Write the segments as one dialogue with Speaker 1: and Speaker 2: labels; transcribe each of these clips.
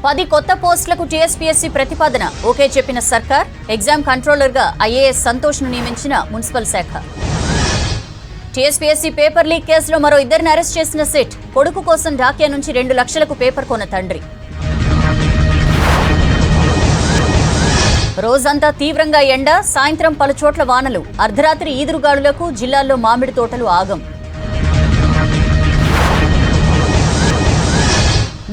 Speaker 1: 10 కొత్త పోస్టులకు టీఎస్పీఎస్సీ ప్రతిపాదన ఓకే చెప్పిన సర్కార్. ఎగ్జామ్ కంట్రోలర్గా ఐఏఎస్ సంతోష్ను నియమించిన మున్సిపల్ శాఖ. టీఎస్పీఎస్సీ పేపర్ లీక్ కేసులో మరో ఇద్దరిని అరెస్ట్ చేసిన సిట్. కొడుకు కోసం ఢాకా నుంచి 2 లక్షలకు పేపర్ కొన్న తండ్రి. రోజంతా తీవ్రంగా ఎండ, సాయంత్రం పలుచోట్ల వానలు. అర్ధరాత్రి ఈదురుగాలులకు జిల్లాల్లో మామిడి తోటలు ఆగం.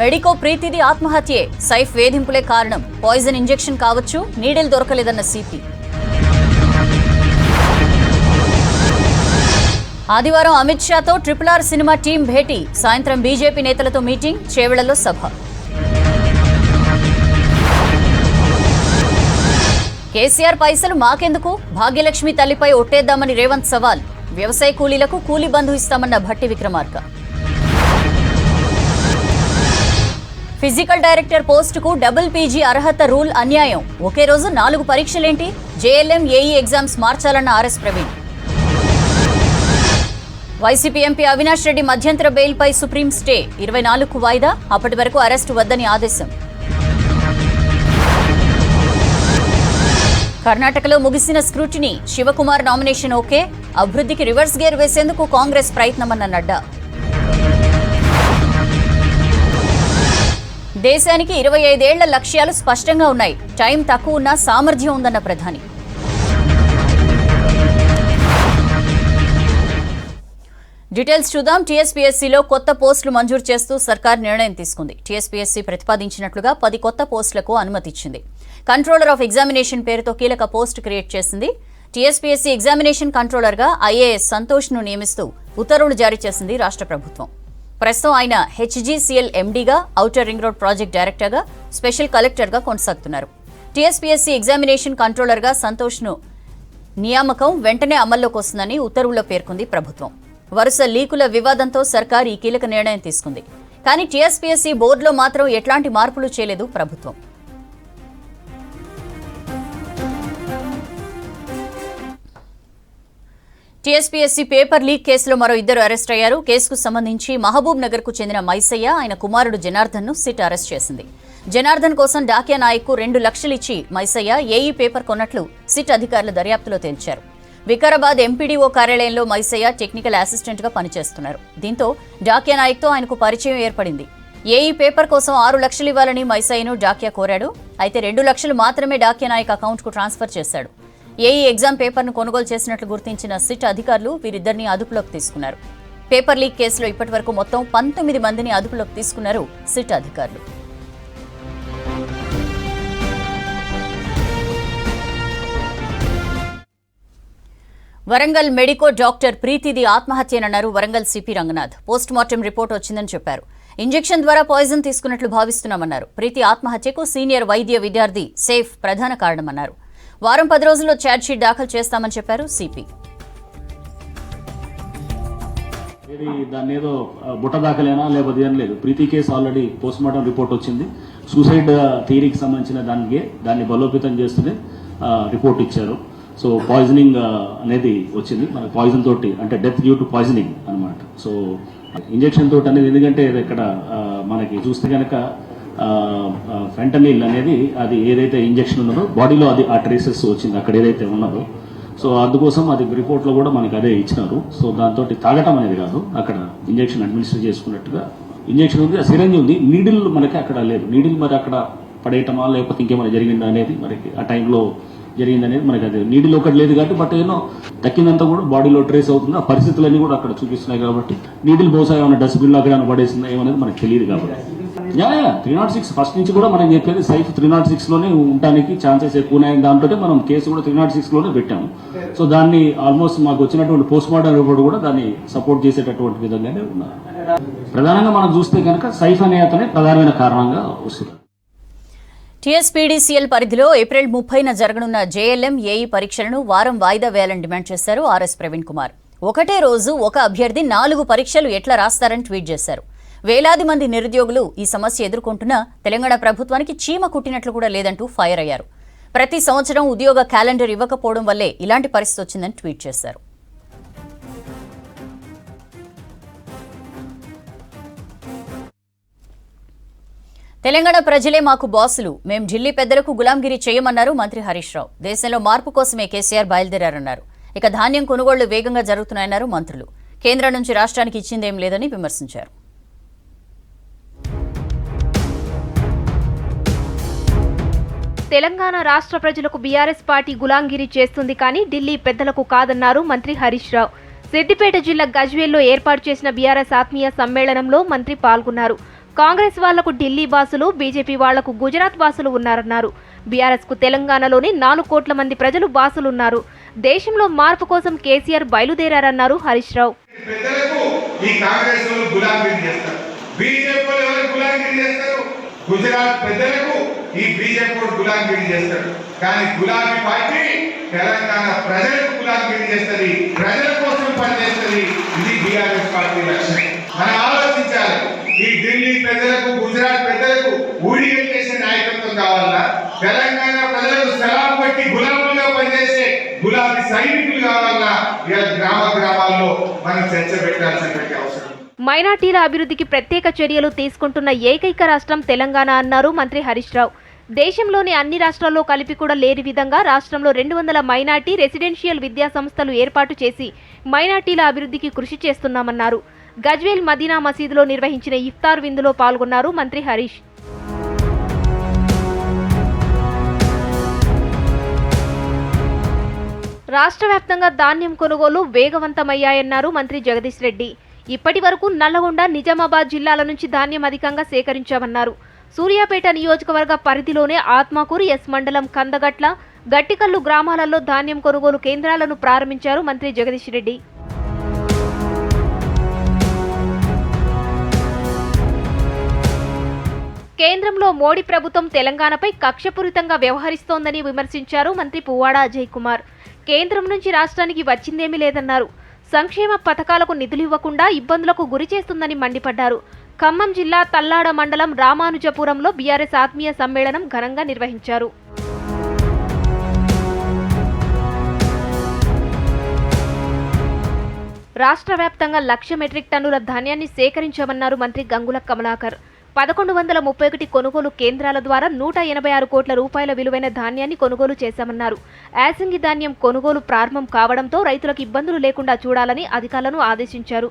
Speaker 1: మెడికో ప్రీతిది ఆత్మహత్యే. సైఫ్ వేధింపులే కారణం. పాయిజన్ ఇంజెక్షన్ కావచ్చు, నీడిల్ దొరకలేదన్న సిపి. ఆదివారం అమిత్ షాతో RRR సినిమా టీం భేటీ. సాయంత్రం బీజేపీ నేతలతో మీటింగ్, చేవెళ్లలో సభ. కేసీఆర్ పైసలు మాకెందుకు? భాగ్యలక్ష్మి తల్లిపై ఒట్టేద్దామని రేవంత్ సవాల్. వ్యవసాయ కూలీలకు కూలీ బంధు ఇస్తామన్న భట్టి విక్రమార్క. ఫిజికల్ డైరెక్టర్ పోస్టుకు డబుల్ పీజీ అర్హత రూల్ అన్యాయం. ఒకే రోజు 4 పరీక్షలేంటి? జేఎల్ఎం, ఏఈ ఎగ్జామ్స్ మార్చాలన్న ఆర్ఎస్ ప్రవీణ్. వైసీపీ ఎంపీ అవినాష్ రెడ్డి మధ్యంతర బెయిల్పై సుప్రీం స్టే. 24కు వాయిదా. అప్పటి వరకు అరెస్టు వద్దని ఆదేశం. కర్ణాటకలో ముగిసిన స్క్రూటినీ. Shivakumar nomination okay. అభివృద్ధికి రివర్స్ గేర్ వేసేందుకు కాంగ్రెస్ ప్రయత్నమన్న నడ్డా. దేశానికి 25 ఏళ్ల లక్ష్యాలు స్పష్టంగా ఉన్నాయి. టైం తక్కువ ఉన్నా సామర్థ్యం ఉందన్న ప్రధాని. డీటెయిల్స్ చూద్దాం. టీఎస్పీఎస్సీలో కొత్త పోస్టులు మంజూరు చేస్తూ సర్కార్ నిర్ణయం తీసుకుంది. టీఎస్పీఎస్సీ ప్రతిపాదించినట్లుగా 10 కొత్త పోస్టులకు అనుమతి ఇచ్చింది. కంట్రోలర్ ఆఫ్ ఎగ్జామినేషన్ పేరుతో కీలక పోస్ట్ క్రియేట్ చేసింది. టీఎస్పీఎస్సీ ఎగ్జామినేషన్ కంట్రోలర్గా ఐఏఎస్ సంతోష్ను నియమిస్తూ ఉత్తర్వులు జారీ చేసింది రాష్ట్ర ప్రభుత్వం. ప్రస్తుతం ఆయన హెచ్జీసీఎల్ ఎండీగా, ఔటర్ రింగ్ రోడ్ ప్రాజెక్ట్ డైరెక్టర్గా, స్పెషల్ కలెక్టర్గా కొనసాగుతున్నారు. టీఎస్పీఎస్సీ ఎగ్జామినేషన్ కంట్రోలర్గా సంతోష్ను నియామకం వెంటనే అమల్లోకి వస్తుందని ఉత్తర్వుల్లో పేర్కొంది ప్రభుత్వం. వరుస లీకుల వివాదంతో సర్కార్ ఈ కీలక నిర్ణయం తీసుకుంది. కానీ టీఎస్పీఎస్సీ బోర్డులో మాత్రం ఎట్లాంటి మార్పులు చేయలేదు ప్రభుత్వం. టీఎస్పీఎస్సీ పేపర్ లీక్ కేసులో మరో 2 అరెస్ట్ అయ్యారు. కేసుకు సంబంధించి మహబూబ్ నగర్ కు చెందిన మైసయ్య, ఆయన కుమారుడు జనార్దన్ ను సిట్ అరెస్ట్ చేసింది. జనార్దన్ కోసం డాకియా నాయక్ కు 2 లక్షలు ఇచ్చి మైసయ్య ఏఈ పేపర్ కొన్నట్లు సిట్ అధికారుల దర్యాప్తులో తేల్చారు. వికారాబాద్ ఎంపీడీఓ కార్యాలయంలో మైసయ్య టెక్నికల్ అసిస్టెంట్ గా పనిచేస్తున్నారు. దీంతో డాకియా నాయక్ తో ఆయనకు పరిచయం ఏర్పడింది. ఏఈ పేపర్ కోసం 6 లక్షలు ఇవ్వాలని మైసయ్యను డాకియా కోరాడు. అయితే 2 లక్షలు మాత్రమే డాకియా నాయక్ అకౌంట్ కు ట్రాన్స్ఫర్ చేశాడు. ఏఈ ఎగ్జామ్ పేపర్ను కొనుగోలు చేసినట్లు గుర్తించిన సిట్ అధికారులు వీరిద్దరిని అదుపులోకి తీసుకున్నారు. పేపర్ లీక్ కేసులో ఇప్పటివరకు మొత్తం 19 మందిని అదుపులోకి తీసుకున్నారు సిట్ అధికారులు. వరంగల్ మెడికో డాక్టర్ ప్రీతిది ఆత్మహత్యనన్నారు Warangal CP Ranganath. Postmortem report వచ్చిందని చెప్పారు. ఇంజెక్షన్ ద్వారా పాయిజన్ తీసుకున్నట్లు భావిస్తున్నామన్నారు. ప్రీతి ఆత్మహత్యకు సీనియర్ వైద్య విద్యార్థి సేఫ్ ప్రధాన కారణమన్నారు. వారం 10 రోజుల్లో ఛార్జ్షీట్ దాఖలు చేస్తామని చెప్పారు సిపి.
Speaker 2: దాన్ని ఏదో బుట్ట దాఖలేనా లేకపోతే ఏం లేదు. ప్రీతి కేసు ఆల్రెడీ పోస్ట్మార్టం రిపోర్ట్ వచ్చింది. సూసైడ్ థియరీకి సంబంధించిన దాన్ని బలోపేతం చేస్తూనే రిపోర్ట్ ఇచ్చారు. సో పాయిజనింగ్ అనేది వచ్చింది. మనకి పాయిజన్ తోటి అంటే డెత్ డ్యూ టు పాయిజనింగ్ అనమాట. సో ఇంజెక్షన్ తోటి అనేది ఎందుకంటే ఇక్కడ మనకి చూస్తే కనుక ఫెంటనిల్ అనేది అది ఏదైతే ఇంజెక్షన్ ఉన్నదో బాడీలో అది ఆ ట్రేసెస్ వచ్చింది అక్కడ ఏదైతే ఉన్నదో. సో అందుకోసం అది రిపోర్ట్లో కూడా మనకి అదే ఇచ్చినారు. సో దాంతో తాగటం అనేది కాదు, అక్కడ ఇంజెక్షన్ అడ్మినిస్టర్ చేసుకున్నట్టుగా ఇంజెక్షన్ ఉంది, సిరంజి ఉంది, నీడిల్ మనకి అక్కడ లేదు. నీడిల్ మరి అక్కడ పడేయటమా లేకపోతే ఇంకేమైనా జరిగిందా అనేది మనకి ఆ టైంలో జరిగిందనేది మనకి అది నీడిల్ ఒకటి లేదు కాబట్టి బట్ ఏమో దక్కిందంతా కూడా బాడీలో ట్రేస్ అవుతుంది. ఆ పరిస్థితులన్నీ కూడా అక్కడ చూపిస్తున్నాయి కాబట్టి నీడిల్ బహుశా ఏమైనా డస్ట్బిన్లో అక్కడ పడేసిందా ఏమనేది మనకు తెలియదు కాబట్టి 306 ఫస్ట్ నుంచి కూడా మనం చెప్పేది సైఫ్ 306 లోనే ఉండడానికి ఛాన్సెస్ ఎక్కువ ఉన్నాయని దాంతో మనం కేసు కూడా 306 లోనే పెట్టాము. సో దాన్ని ఆల్మోస్ట్ మాకు వచ్చినటువంటి పోస్ట్ మార్టం రిపోర్ట్ కూడా దాన్ని సపోర్ట్ చేసేటటువంటి విధంగానే ఉన్నారు. ప్రధానంగా మనం చూస్తే కనుక సైఫ్ అనే అతనే ప్రధానమైన కారణంగా వస్తుంది.
Speaker 1: టీఎస్పీడీసీఎల్ పరిధిలో ఏప్రిల్ 30న జరగనున్న జేఎల్ఎం, ఏఈ పరీక్షలను వారం వాయిదా వేయాలని డిమాండ్ చేశారు ఆర్ఎస్ ప్రవీణ్ కుమార్. ఒకటే రోజు ఒక అభ్యర్థి 4 పరీక్షలు ఎట్లా రాస్తారని ట్వీట్ చేశారు. వేలాది మంది నిరుద్యోగులు ఈ సమస్య ఎదుర్కొంటున్నా తెలంగాణ ప్రభుత్వానికి చీమ కుట్టినట్లు కూడా లేదంటూ ఫైర్ అయ్యారు. ప్రతి సంవత్సరం ఉద్యోగ క్యాలెండర్ ఇవ్వకపోవడం వల్లే ఇలాంటి పరిస్థితి వచ్చిందని ట్వీట్ చేశారు. తెలంగాణ ప్రజలే మాకు బాసులు, మేం ఢిల్లీ పెద్దలకు గులాంగిరి చేయమన్నారు మంత్రి హరీష్ రావు. దేశంలో మార్పు కోసమే కేసీఆర్ బయలుదేరారన్నారు. ఇక ధాన్యం కొనుగోళ్లు వేగంగా జరుగుతున్నాయన్నారు మంత్రులు. కేంద్రం నుంచి రాష్ట్రానికి ఇచ్చిందేం లేదని విమర్శించారు.
Speaker 3: తెలంగాణ రాష్ట్ర ప్రజలకు బీఆర్ఎస్ పార్టీ గులాంగిరి చేస్తుంది కానీ ఢిల్లీ పెద్దలకు కాదన్నారు మంత్రి హరీష్ రావు. సిద్దిపేట జిల్లా గజ్వేల్లో ఏర్పాటు చేసిన బీఆర్ఎస్ ఆత్మీయ సమ్మేళనంలో మంత్రి పాల్గొన్నారు. కాంగ్రెస్ వాళ్లకు ఢిల్లీ బాసులు, బీజేపీ వాళ్లకు గుజరాత్ బాసులు ఉన్నారన్నారు. బీఆర్ఎస్ కు తెలంగాణలోని 4 కోట్ల మంది ప్రజలు బాసులున్నారు. దేశంలో మార్పు కోసం కేసీఆర్ బయలుదేరారన్నారు హరీష్ రావు.
Speaker 4: గుజరాత్ పెద్దలకు ఈ బీజేపీ గులాంగిరి చేస్తారు, కానీ గులాబీ పార్టీ తెలంగాణ ప్రజలకు గులాంగిరి చేస్తుంది, ప్రజల కోసం పనిచేస్తుంది. ఇది బీఆర్ఎస్ పార్టీ లక్ష్యం. మనం ఆలోచించాలి, ఈ ఢిల్లీ పెద్దలకు, గుజరాత్ పెద్దలకు ఊడిగం చేసే నాయకత్వం కావాలా, తెలంగాణ ప్రజలకు సలాం బట్టి గులాబీగా పనిచేసే గులాబీ సైనికులు కావాలా? ఇలా గ్రామాల్లో మనం చర్చ పెట్టాల్సినటువంటి అవసరం.
Speaker 3: మైనార్టీల అభివృద్ధికి ప్రత్యేక చర్యలు తీసుకుంటున్న ఏకైక రాష్ట్రం తెలంగాణ అన్నారు మంత్రి హరీష్ రావు. దేశంలోని అన్ని రాష్ట్రాల్లో కలిపి కూడా లేని విధంగా రాష్ట్రంలో 200 మైనార్టీ రెసిడెన్షియల్ విద్యా సంస్థలు ఏర్పాటు చేసి మైనార్టీల అభివృద్ధికి కృషి చేస్తున్నామన్నారు. గజ్వేల్ మదీనా మసీదులో నిర్వహించిన ఇఫ్తార్ విందులో పాల్గొన్నారు మంత్రి హరీష్. రాష్ట్ర వ్యాప్తంగా ధాన్యం కొనుగోలు వేగవంతమయ్యాయన్నారు మంత్రి జగదీష్ రెడ్డి. ఇప్పటి వరకు నల్లగొండ, నిజామాబాద్ జిల్లాల నుంచి ధాన్యం అధికంగా సేకరించామన్నారు. సూర్యాపేట నియోజకవర్గ పరిధిలోనే ఆత్మకూరు, ఎస్ మండలం కందగట్ల, గట్టికల్లు గ్రామాలలో ధాన్యం కొనుగోలు కేంద్రాలను ప్రారంభించారు మంత్రి జగదీష్ రెడ్డి. కేంద్రంలో మోడీ ప్రభుత్వం తెలంగాణపై కక్షపూరితంగా వ్యవహరిస్తోందని విమర్శించారు మంత్రి పువ్వాడ అజయ్ కుమార్. కేంద్రం నుంచి రాష్ట్రానికి వచ్చిందేమీ లేదన్నారు. సంక్షేమ పథకాలకు నిధులు ఇవ్వకుండా ఇబ్బందులకు గురి చేస్తుందని మండిపడ్డారు. ఖమ్మం జిల్లా తల్లాడ మండలం రామానుజపురంలో బీఆర్ఎస్ ఆత్మీయ సమ్మేళనం ఘనంగా నిర్వహించారు. రాష్ట్ర వ్యాప్తంగా 1,00,000 మెట్రిక్ టన్నుల ధాన్యాన్ని సేకరించామన్నారు మంత్రి గంగుల కమలాకర్. 1131 కొనుగోలు కేంద్రాల ద్వారా 186 కోట్ల రూపాయల విలువైన ధాన్యాన్ని కొనుగోలు చేశామన్నారు. యాసంగి ధాన్యం కొనుగోలు ప్రారంభం కావడంతో రైతులకు ఇబ్బందులు లేకుండా చూడాలని అధికారులను ఆదేశించారు.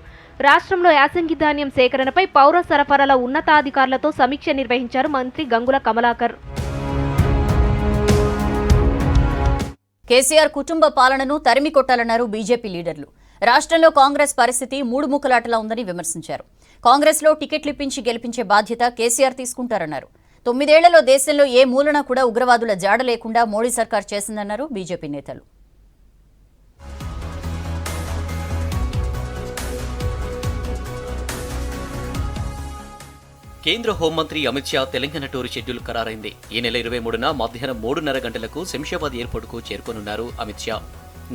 Speaker 3: రాష్ట్రంలో యాసంగి ధాన్యం సేకరణపై పౌర సరఫరాల ఉన్నతాధికారులతో సమీక్ష నిర్వహించారు మంత్రి గంగుల కమలాకర్.
Speaker 1: కేసీఆర్ కుటుంబ పాలనను తరిమి కొట్టాలన్నారు బీజేపీ లీడర్లు. రాష్ట్రంలో కాంగ్రెస్ పరిస్థితి 3 ముక్కలాటలా ఉందని విమర్శించారు. కాంగ్రెస్లో టికెట్లు ఇప్పించి గెలిపించే బాధ్యత కేసీఆర్ తీసుకుంటారన్నారు. 9 ఏళ్లలో దేశంలో ఏ మూలన కూడా ఉగ్రవాదుల జాడ లేకుండా మోడీ సర్కార్ చేసిందన్నారు బీజేపీ నేతలు.
Speaker 5: కేంద్ర హోంమంత్రి అమిత్ షా తెలంగాణ టూర్ షెడ్యూల్ ఖరారైంది. ఈ నెల 23న మధ్యాహ్నం 3:30 గంటలకు శంషాబాద్ ఎయిర్పోర్టుకు చేరుకోనున్నారు అమిత్ షా.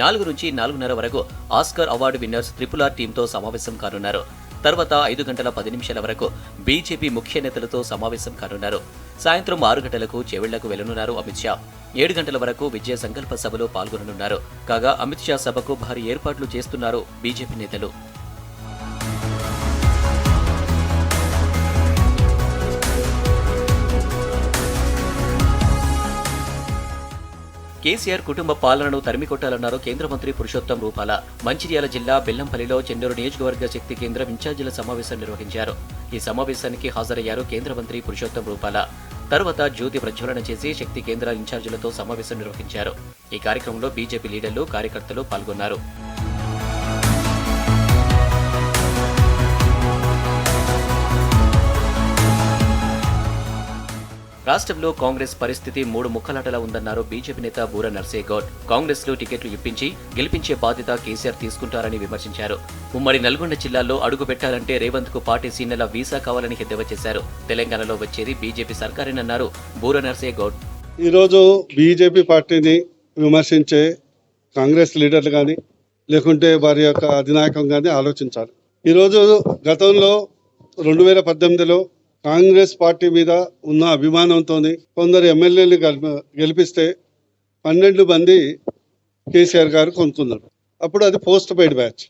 Speaker 5: 4 నుంచి 4:30 వరకు ఆస్కార్ అవార్డు విన్నర్స్ RRR టీంతో సమావేశం కానున్నారు. తర్వాత 5 గంటల 10 నిమిషాల వరకు బీజేపీ ముఖ్య నేతలతో సమావేశం కానున్నారు. సాయంత్రం 6 గంటలకు చెవెళ్లకు వెళ్లనున్నారు అమిత్ షా. 7 గంటల వరకు విజయ సంకల్ప సభలో పాల్గొననున్నారు. కాగా అమిత్ షా సభకు భారీ ఏర్పాట్లు చేస్తున్నారు బీజేపీ నేతలు. కేసీఆర్ కుటుంబ పాలనను తరిమికొట్టాలన్నారు కేంద్ర మంత్రి పురుషోత్తం రూపాల. మంచిర్యాల జిల్లా బెల్లంపల్లిలో చెన్నూరు నియోజకవర్గ శక్తి కేంద్రం ఇన్ఛార్జీల సమావేశం నిర్వహించారు. ఈ సమావేశానికి హాజరయ్యారు కేంద్ర మంత్రి పురుషోత్తం రూపాల. తర్వాత జ్యోతి ప్రజ్వలన చేసి శక్తి కేంద్ర ఇన్ఛార్జీలతో సమావేశం నిర్వహించారు. ఈ కార్యక్రమంలో బీజేపీ లీడర్లు, కార్యకర్తలు పాల్గొన్నారు. రాష్ట్రంలో కాంగ్రెస్ పరిస్థితి 3 ముక్కలాటలా ఉందన్నారు బీజేపీ నేత బూర నర్సేగౌడ్. కాంగ్రెస్ లో టికెట్లు ఇప్పించి గెలిపించే బాధ్యత కేసీఆర్ తీసుకుంటారని విమర్శించారు. ఉమ్మడి నల్గొండ జిల్లాలో అడుగు పెట్టాలంటే రేవంత్ కు పార్టీ సీనియర్ల వీసా కావాలని ఎద్దేవా చేశారు. తెలంగాణలో వచ్చేది బీజేపీ సర్కారేనన్నారు బూర నర్సేగౌడ్.
Speaker 6: ఈరోజు బీజేపీ పార్టీని విమర్శించే కాంగ్రెస్ లీడర్లు కానీ లేకుంటే వారి యొక్క అధినాయకం కానీ ఆలోచించాలి. ఈరోజు గతంలో 2018లో కాంగ్రెస్ పార్టీ మీద ఉన్న అభిమానంతో కొందరు ఎమ్మెల్యేలు గెలిపిస్తే 12 మంది కేసీఆర్ గారు కొనుక్కున్నారు. అప్పుడు అది పోస్ట్ పెయిడ్ బ్యాచ్,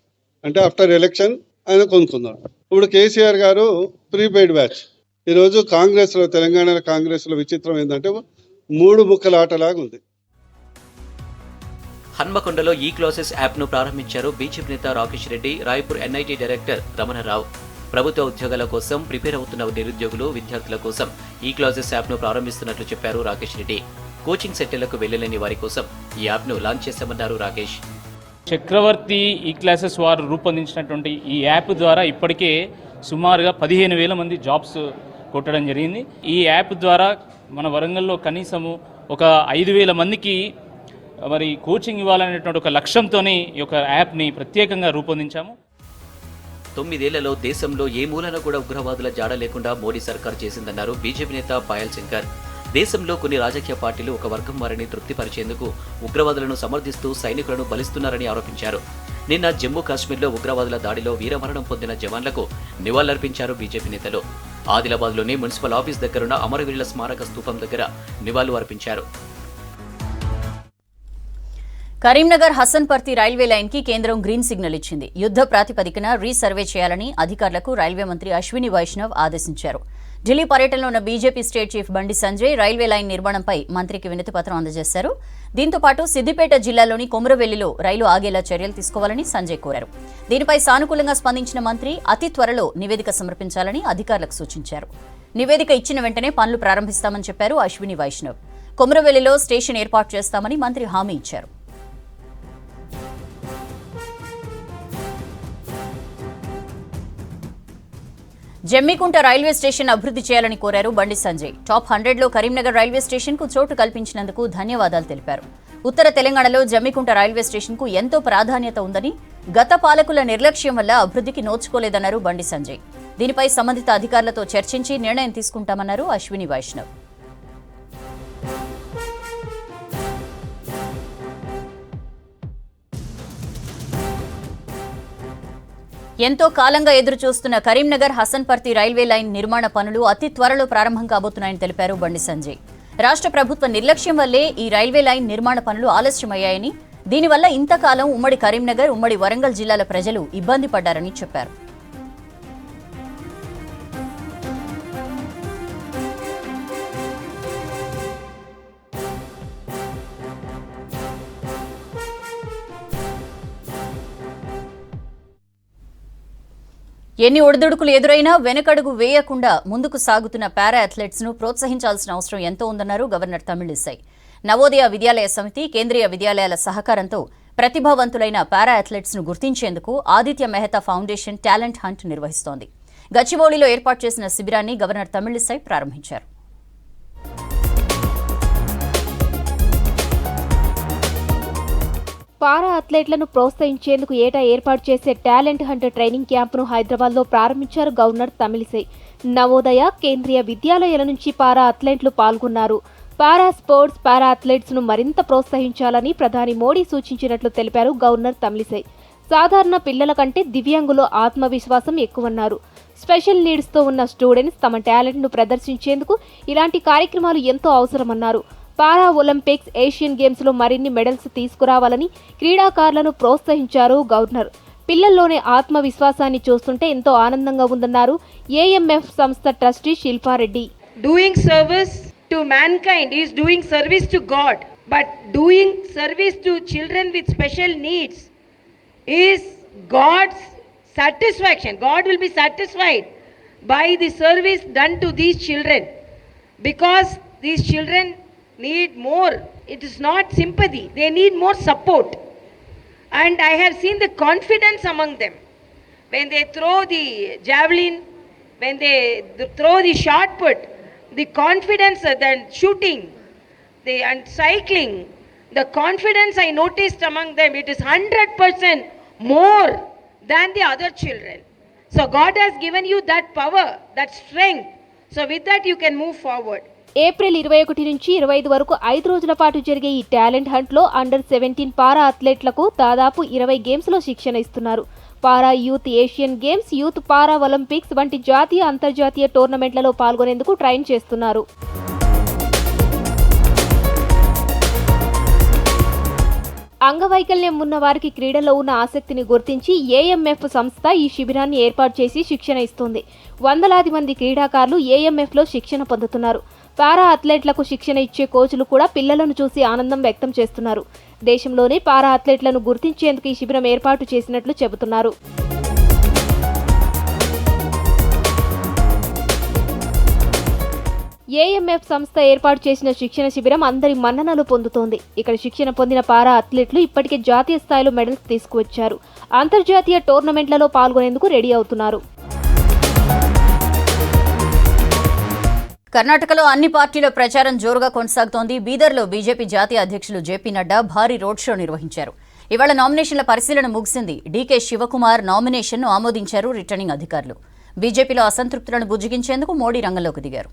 Speaker 6: అంటే ఆఫ్టర్ ఎలక్షన్ ఆయన కొనుక్కున్నాడు. ఇప్పుడు కేసీఆర్ గారు ప్రీపెయిడ్ బ్యాచ్. ఈరోజు కాంగ్రెస్లో, తెలంగాణ కాంగ్రెస్లో విచిత్రం ఏంటంటే 3 ముక్కల ఆటలాగా ఉంది.
Speaker 5: హన్మకొండలో ఈ క్లాసెస్ యాప్ను ప్రారంభించారు బీజేపీ నేత రాకేష్ రెడ్డి, రాయ్పూర్ ఎన్ఐటీ డైరెక్టర్ రమణరావు. ప్రభుత్వ ఉద్యోగాల కోసం ప్రిపేర్ అవుతున్న నిరుద్యోగులు, విద్యార్థుల కోసం ఈ క్లాసెస్ యాప్ను ప్రారంభిస్తున్నట్లు చెప్పారు రాకేష్ రెడ్డి. కోచింగ్ సెంటర్లకు వెళ్లలేని వారి కోసం ఈ యాప్ను లాంచ్ చేశామన్నారు రాకేష్.
Speaker 7: చక్రవర్తి ఈ క్లాసెస్ వారు రూపొందించినటువంటి ఈ యాప్ ద్వారా ఇప్పటికే సుమారుగా 15,000 మంది జాబ్స్ కొట్టడం జరిగింది. ఈ యాప్ ద్వారా మన వరంగల్లో కనీసము ఒక 5,000 మందికి మరి కోచింగ్ ఇవ్వాలనేటువంటి ఒక లక్ష్యంతో ఈ యొక్క యాప్ని ప్రత్యేకంగా రూపొందించాము.
Speaker 5: 9 ఏళ్లలో దేశంలో ఏ మూలన కూడా ఉగ్రవాదుల జాడ లేకుండా మోడీ సర్కార్ చేసిందన్నారు బీజేపీ నేత పాయల్ శంకర్. దేశంలో కొన్ని రాజకీయ పార్టీలు ఒక వర్గం వారిని తృప్తిపరిచేందుకు ఉగ్రవాదులను సమర్థిస్తూ సైనికులను బలిస్తున్నారని ఆరోపించారు. నిన్న జమ్మూ కాశ్మీర్లో ఉగ్రవాదుల దాడిలో వీరమరణం పొందిన జవాన్లకు నివాళులర్పించారు బీజేపీ నేతలు. ఆదిలాబాద్లోని మున్సిపల్ ఆఫీస్ దగ్గరున్న అమరవీరుల స్మారక స్తూపం దగ్గర నివాళులు అర్పించారు.
Speaker 1: కరీంనగర్ హసన్పర్తి రైల్వే లైన్ కి కేంద్రం గ్రీన్ సిగ్నల్ ఇచ్చింది. యుద్ధ ప్రాతిపదికన రీసర్వే చేయాలని అధికారులకు రైల్వే మంత్రి అశ్విని వైష్ణవ్ ఆదేశించారు. ఢిల్లీ పర్యటనలో ఉన్న BJP state chief Bandi Sanjay railway line నిర్మాణంపై మంత్రికి వినతిపత్రం అందజేశారు. దీంతో పాటు సిద్దిపేట జిల్లాలోని కొమురవెల్లిలో రైలు ఆగేలా చర్యలు తీసుకోవాలని సంజయ్ కోరారు. దీనిపై సానుకూలంగా స్పందించిన మంత్రి అతి త్వరలో నివేదిక సమర్పించాలని అధికారులకు సూచించారు. నివేదిక ఇచ్చిన వెంటనే పనులు ప్రారంభిస్తామని చెప్పారు అశ్విని వైష్ణవ్. కొమురవెల్లిలో స్టేషన్ ఏర్పాటు చేస్తామని మంత్రి హామీ ఇచ్చారు. జమ్మికుంట రైల్వే స్టేషన్ అభివృద్ధి చేయాలని కోరారు బండి సంజయ్. టాప్ 100లో కరీంనగర్ రైల్వే స్టేషన్ కు చోటు కల్పించినందుకు ధన్యవాదాలు తెలిపారు. ఉత్తర తెలంగాణలో జమ్మికుంట రైల్వే స్టేషన్ కు ఎంతో ప్రాధాన్యత ఉందని, గత పాలకుల నిర్లక్ష్యం వల్ల అభివృద్ధికి నోచుకోలేదన్నారు బండి సంజయ్. దీనిపై సంబంధిత అధికారులతో చర్చించి నిర్ణయం తీసుకుంటామన్నారు అశ్విని వైష్ణవ్. ఎంతో కాలంగా ఎదురుచూస్తున్న కరీంనగర్ హసన్పర్తి రైల్వే లైన్ నిర్మాణ పనులు అతి త్వరలో ప్రారంభం కాబోతున్నాయని తెలిపారు బండి సంజయ్. రాష్ట్ర ప్రభుత్వ నిర్లక్ష్యం వల్లే ఈ రైల్వే లైన్ నిర్మాణ పనులు ఆలస్యమయ్యాయని, దీనివల్ల ఇంతకాలం ఉమ్మడి కరీంనగర్, ఉమ్మడి వరంగల్ జిల్లాల ప్రజలు ఇబ్బంది పడ్డారని చెప్పారు. ఎన్ని ఒడిదుడుకులు ఎదురైనా వెనకడుగు వేయకుండా ముందుకు సాగుతున్న పారా అథ్లెట్స్ ను ప్రోత్సహించాల్సిన అవసరం ఎంతో ఉందన్నారు గవర్నర్ తమిళిసై. నవోదయ విద్యాలయ సమితి, కేంద్రీయ విద్యాలయాల సహకారంతో ప్రతిభావంతులైన పారా అథ్లెట్స్ ను గుర్తించేందుకు Aditya Mehta foundation talent hunt నిర్వహిస్తోంది. గచ్చిబౌలిలో ఏర్పాటు చేసిన శిబిరాన్ని గవర్నర్ తమిళిసై ప్రారంభించారు.
Speaker 3: పారా అథ్లెట్లను ప్రోత్సహించేందుకు ఏటా ఏర్పాటు చేసే టాలెంట్ హంట్ ట్రైనింగ్ క్యాంపును హైదరాబాద్లో ప్రారంభించారు గవర్నర్ తమిళిసై. నవోదయ, కేంద్రీయ విద్యాలయాల నుంచి పారా అథ్లెట్లు పాల్గొన్నారు. పారా స్పోర్ట్స్, పారా అథ్లెట్స్ను మరింత ప్రోత్సహించాలని ప్రధాని మోడీ సూచించినట్లు తెలిపారు గవర్నర్ తమిళిసై. సాధారణ పిల్లల కంటే దివ్యాంగులో ఆత్మవిశ్వాసం ఎక్కువన్నారు. స్పెషల్ నీడ్స్తో ఉన్న స్టూడెంట్స్ తమ టాలెంట్ను ప్రదర్శించేందుకు ఇలాంటి కార్యక్రమాలు ఎంతో అవసరమన్నారు. పారా ఒలింపిక్స్, ఏషియన్ గేమ్స్లో మరిన్ని మెడల్స్ తీసుకురావాలని క్రీడాకారులను ప్రోత్సహించారు గవర్నర్. పిల్లల్లోనే ఆత్మవిశ్వాసాన్ని చూస్తుంటే ఎంతో ఆనందంగా ఉందన్నారు ఏఎంఎఫ్ సంస్థ trustee Shilpa Reddy.
Speaker 8: Doing service to mankind is doing service to God, but doing service to children with special needs is God's satisfaction. God will be satisfied by the service done to these children, because these children need more. It is not sympathy, they need more support. And I have seen the confidence among them when they throw the javelin, when they throw the shot put, the confidence, then shooting, and cycling, the confidence I noticed among them, it is 100% more than the other children. So God has given you that power, that strength. So with that you can move forward.
Speaker 3: April 21 నుంచి 25 వరకు 5 రోజుల పాటు జరిగే ఈ talent హంట్లో అండర్-17 పారా అథ్లెట్లకు దాదాపు 20 గేమ్స్లో శిక్షణ ఇస్తున్నారు. పారా యూత్ ఏషియన్ గేమ్స్, యూత్ పారా ఒలింపిక్స్ వంటి జాతీయ, అంతర్జాతీయ టోర్నమెంట్లలో పాల్గొనేందుకు ట్రైన్ చేస్తున్నారు. అంగవైకల్యం ఉన్న వారికి క్రీడల్లో ఉన్న ఆసక్తిని గుర్తించి ఏఎంఎఫ్ సంస్థ ఈ శిబిరాన్ని ఏర్పాటు చేసి శిక్షణ ఇస్తోంది. వందలాది మంది క్రీడాకారులు ఏఎంఎఫ్లో శిక్షణ పొందుతున్నారు. పారా అథ్లెట్లకు శిక్షణ ఇచ్చే కోచ్లు కూడా పిల్లలను చూసి ఆనందం వ్యక్తం చేస్తున్నారు. దేశంలోనే పారా అథ్లెట్లను గుర్తించేందుకు ఈ శిబిరం ఏర్పాటు చేసినట్లు చెబుతున్నారు. ఏఎంఎఫ్ సంస్థ ఏర్పాటు చేసిన శిక్షణ శిబిరం అందరి మన్ననలు పొందుతోంది. ఇక్కడ శిక్షణ పొందిన పారా అథ్లెట్లు ఇప్పటికే జాతీయ స్థాయిలో మెడల్స్ తీసుకువచ్చారు. అంతర్జాతీయ టోర్నమెంట్లలో పాల్గొనేందుకు రెడీ అవుతున్నారు.
Speaker 1: కర్ణాటకలో అన్ని పార్టీల ప్రచారం జోరుగా కొనసాగుతోంది. బీదర్లో బీజేపీ జాతీయ అధ్యక్షులు జేపీ నడ్డా భారీ రోడ్ షో నిర్వహించారు. ఇవాళ నామినేషన్ల పరిశీలన ముగిసింది. డీకే శివకుమార్ నామినేషన్ను ఆమోదించారు రిటర్నింగ్ అధికారులు. బీజేపీలో అసంతృప్తులను బుజ్జగించేందుకు మోడీ రంగంలోకి దిగారు.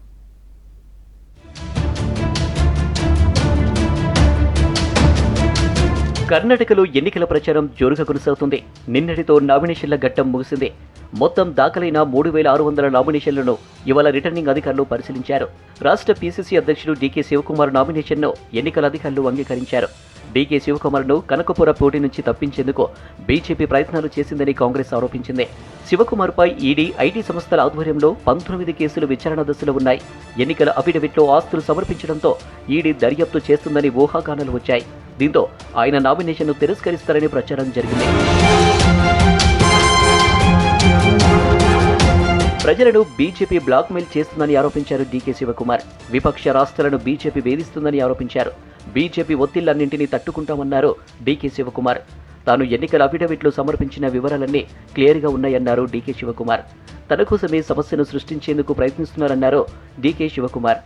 Speaker 5: కర్ణాటకలో ఎన్నికల ప్రచారం జోరుగా కొనసాగుతుంది. నిన్నటితో నామినేషన్ల ఘట్టం ముగిసింది. మొత్తం దాఖలైన 3,600 నామినేషన్లను ఇవాళ రిటర్నింగ్ అధికారులు పరిశీలించారు. రాష్ట్ర పీసీసీ అధ్యక్షుడు డీకే శివకుమార్ నామినేషన్ను ఎన్నికల అధికారులు అంగీకరించారు. డీకే శివకుమార్ను కనకపుర పోటీ నుంచి తప్పించేందుకు బీజేపీ ప్రయత్నాలు చేసిందని కాంగ్రెస్ ఆరోపించింది. శివకుమార్పై ఈడీ, ఐటీ సంస్థల ఆధ్వర్యంలో 19 కేసులు విచారణ దశలో ఉన్నాయి. ఎన్నికల అఫిడవిట్లో ఆస్తులు సమర్పించడంతో ఈడీ దర్యాప్తు చేస్తుందని ఊహాగానాలు వచ్చాయి. దీంతో ఆయన నామినేషన్ను తిరస్కరిస్తారని ప్రచారం జరిగింది. ప్రజలను బీజేపీ బ్లాక్మెయిల్ చేస్తుందని ఆరోపించారు డీకే శివకుమార్. విపక్ష రాష్ట్రాలను బీజేపీ వేధిస్తుందని ఆరోపించారు. బీజేపీ ఒత్తిళ్లన్నింటినీ తట్టుకుంటామన్నారు డీకే శివకుమార్. తాను ఎన్నికల అఫిడవిట్లో సమర్పించిన వివరాలన్నీ క్లియర్గా ఉన్నాయన్నారు డీకే శివకుమార్. తన కోసమే సమస్యను సృష్టించేందుకు ప్రయత్నిస్తున్నారన్నారు DK Shivakumar.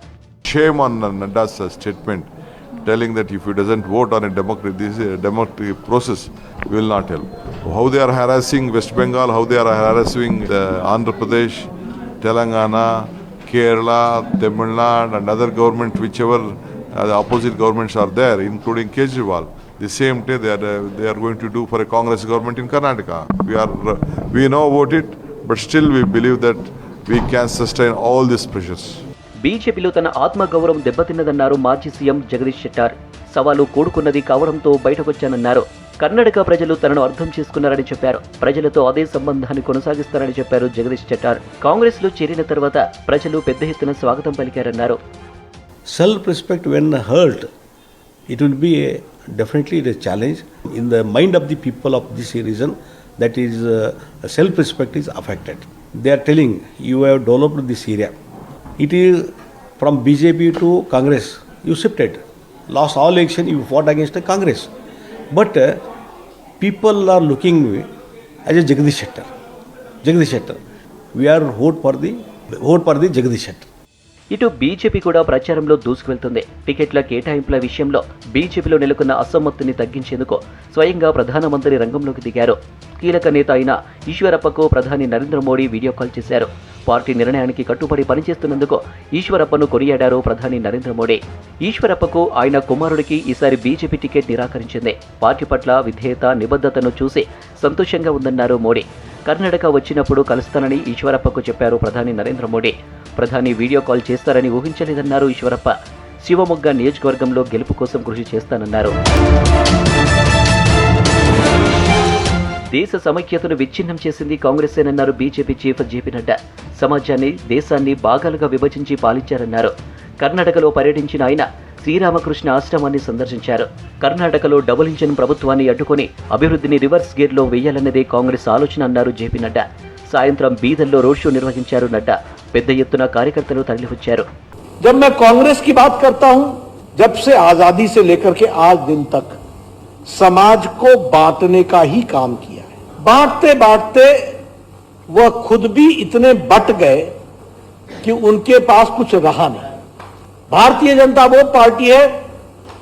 Speaker 9: Shame on Nadda's statement telling that if he doesn't vote on a democratic process, we will not help. How they are harassing West Bengal, how they are harassing Andhra Pradesh, Telangana, Kerala, Tamil Nadu and other government, whichever the opposite governments are there, including Kejriwal. The same day they are going to do for a Congress government in Karnataka. We know about it, but still we believe that we can sustain all these pressures.
Speaker 5: బీజేపీలో తన ఆత్మగౌరవం దెబ్బతిన్నదన్నారు మాజీ CM Jagadish Shettar. సవాలు కూడుకున్నది కావడంతో బయటకొచ్చానన్నారు. కర్ణాటక ప్రజలు తనను అర్థం చేసుకున్నారని చెప్పారు. ప్రజలతో అదే సంబంధాన్ని కొనసాగిస్తారని చెప్పారు జగదీష్ షెట్టార్. కాంగ్రెస్ లో చేరిన తర్వాత ప్రజలు పెద్ద ఎత్తున స్వాగతం పలికారన్నారు.
Speaker 10: Self respect when hurt, it will be definitely a challenge in the mind of the people of this region. That is self respect is affected. They are telling you have developed this area. It is from BJP to Congress. You shifted. Lost all election, you fought against the Congress. But people are looking as a Jagadish Shettar. Jagadish Shettar. We are vote for the Jagadish Shettar.
Speaker 5: ఇటు BJP కూడా ప్రచారంలో దూసుకువెళ్తుంది. టికెట్ల కేటాయింపుల విషయంలో బీజేపీలో నెలకొన్న అసమ్మతిని తగ్గించేందుకు స్వయంగా ప్రధానమంత్రి రంగంలోకి దిగారు. కీలక నేత అయిన ఈశ్వరప్పకు ప్రధాని నరేంద్ర మోడీ వీడియో కాల్ చేశారు. పార్టీ నిర్ణయానికి కట్టుబడి పనిచేస్తున్నందుకు ఈశ్వరప్పను కొనియాడారు ప్రధాని నరేంద్ర మోడీ. ఈశ్వరప్పకు ఆయన కుమారుడికి ఈసారి బీజేపీ టికెట్ నిరాకరించింది. పార్టీ పట్ల విధేయత, నిబద్ధతను చూసి సంతోషంగా ఉందన్నారు మోడీ. కర్ణాటక వచ్చినప్పుడు కలుస్తానని ఈశ్వరప్పకు చెప్పారు ప్రధాని నరేంద్ర మోడీ. ప్రధాని వీడియో కాల్ చేస్తారని ఊహించలేదన్నారు ఈశ్వరప్ప. శివమొగ్గ నియోజకవర్గంలో గెలుపు కోసం కృషి చేస్తానన్నారు. దేశ సమైక్యతను విచ్ఛిన్నం చేసింది కాంగ్రెసేనన్నారు బీజేపీ చీఫ్ జేపీ నడ్డా. సమాజాన్ని, దేశాన్ని భాగాలుగా విభజించి పాలించారన్నారు. కర్ణాటకలో పర్యటించిన ఆయన శ్రీరామకృష్ణ ఆశ్రమాన్ని సందర్శించారు. కర్ణాటకలో డబుల్ ఇంజిన్ ప్రభుత్వాన్ని అడ్డుకొని అభివృద్ధిని రివర్స్ గేర్లో వేయాలన్నదే కాంగ్రెస్ ఆలోచన అన్నారు జేపీ నడ్డా. సాయంత్రం బీదర్లో రోడ్ షో నిర్వహించారు నడ్డా. పెద్ద ఎత్తున కార్యకర్తలు తరలివచ్చారు.
Speaker 11: जब मैं कांग्रेस की बात करता हूं, जब से आजादी से लेकर के आज दिन तक समाज को बांटने का ही काम किया है. बांटते बांटते वह खुद भी इतने बट गए कि उनके पास कुछ रहा नहीं. भारतीय जनता वो पार्टी है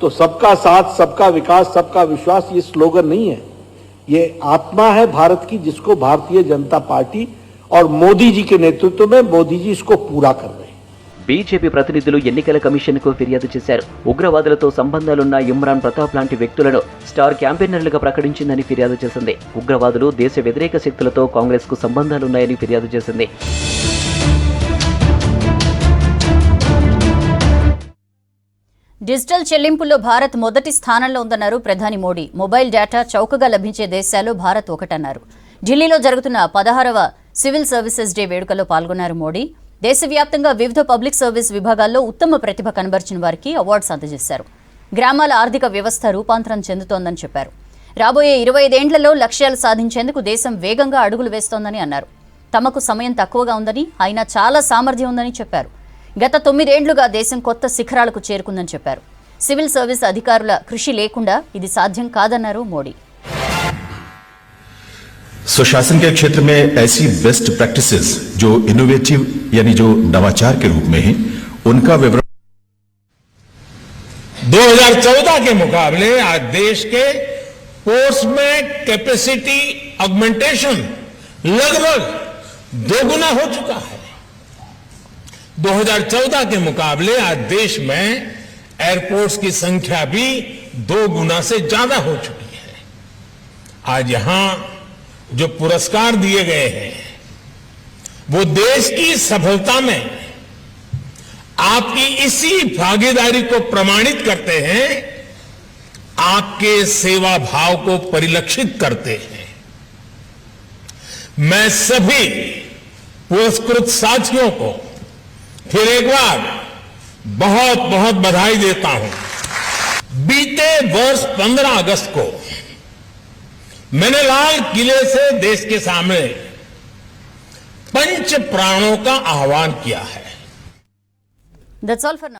Speaker 11: तो सबका साथ, सबका विकास, सबका विश्वास ये स्लोगन नहीं है. ये आत्मा है भारत की, जिसको भारतीय जनता पार्टी और मोदी जी के नेतृत्व में मोदी जी इसको पूरा कर रहे हैं.
Speaker 5: బీజేపీ ప్రతినిధులు ఎన్నికల కమిషన్కు ఫిర్యాదు చేశారు. ఉగ్రవాదులతో సంబంధాలున్న ఇమ్రాన్ ప్రతాప్ లాంటి వ్యక్తులను స్టార్ క్యాంపెయినర్లుగా ప్రకటించిందని ఫిర్యాదు చేసింది. ఉగ్రవాదులు, దేశ వ్యతిరేక శక్తులతో కాంగ్రెస్కు సంబంధాలున్నాయని ఫిర్యాదు చేసింది.
Speaker 1: డిజిటల్ చెల్లింపుల్లో భారత్ మొదటి స్థానంలో ఉందన్నారు ప్రధాని మోడీ. మొబైల్ డేటా చౌకగా లభించే దేశాల్లో భారత్ ఒకటన్నారు. ఢిల్లీలో జరుగుతున్న 16వ సివిల్ సర్వీసెస్ డే వేడుకలో పాల్గొన్నారు మోడీ. దేశవ్యాప్తంగా వివిధ పబ్లిక్ సర్వీస్ విభాగాల్లో ఉత్తమ ప్రతిభ కనబర్చిన వారికి అవార్డ్స్ అందజేశారు. గ్రామాల ఆర్థిక వ్యవస్థ రూపాంతరం చెందుతోందని చెప్పారు. రాబోయే 25 ఏండ్లలో లక్ష్యాలు సాధించేందుకు దేశం వేగంగా అడుగులు వేస్తోందని అన్నారు. తమకు సమయం తక్కువగా ఉందని, అయినా చాలా సామర్థ్యం ఉందని చెప్పారు. గత 9 ఏండ్లుగా దేశం కొత్త శిఖరాలకు చేరుకుందని చెప్పారు. సివిల్ సర్వీస్ అధికారుల కృషి లేకుండా ఇది సాధ్యం కాదన్నారు మోడీ.
Speaker 12: सुशासन के क्षेत्र में ऐसी बेस्ट प्रैक्टिसेस जो इनोवेटिव यानी जो नवाचार के रूप में है, उनका विवरण
Speaker 11: 2014 के मुकाबले आज देश के फोर्स में कैपेसिटी ऑगमेंटेशन लगभग दोगुना हो चुका है। 2014 के मुकाबले आज देश में एयरपोर्ट्स की संख्या भी 2 गुना से ज्यादा हो चुकी है। आज यहां जो पुरस्कार दिए गए हैं वो देश की सफलता में आपकी इसी भागीदारी को प्रमाणित करते हैं, आपके सेवा भाव को परिलक्षित करते हैं। मैं सभी पुरस्कृत साथियों को फिर एक बार बहुत बहुत बधाई देता हूं। बीते वर्ष 15 अगस्त को मैंने लाल किले से देश के सामने पंच प्राणों का आह्वान किया है.
Speaker 1: That's all for now.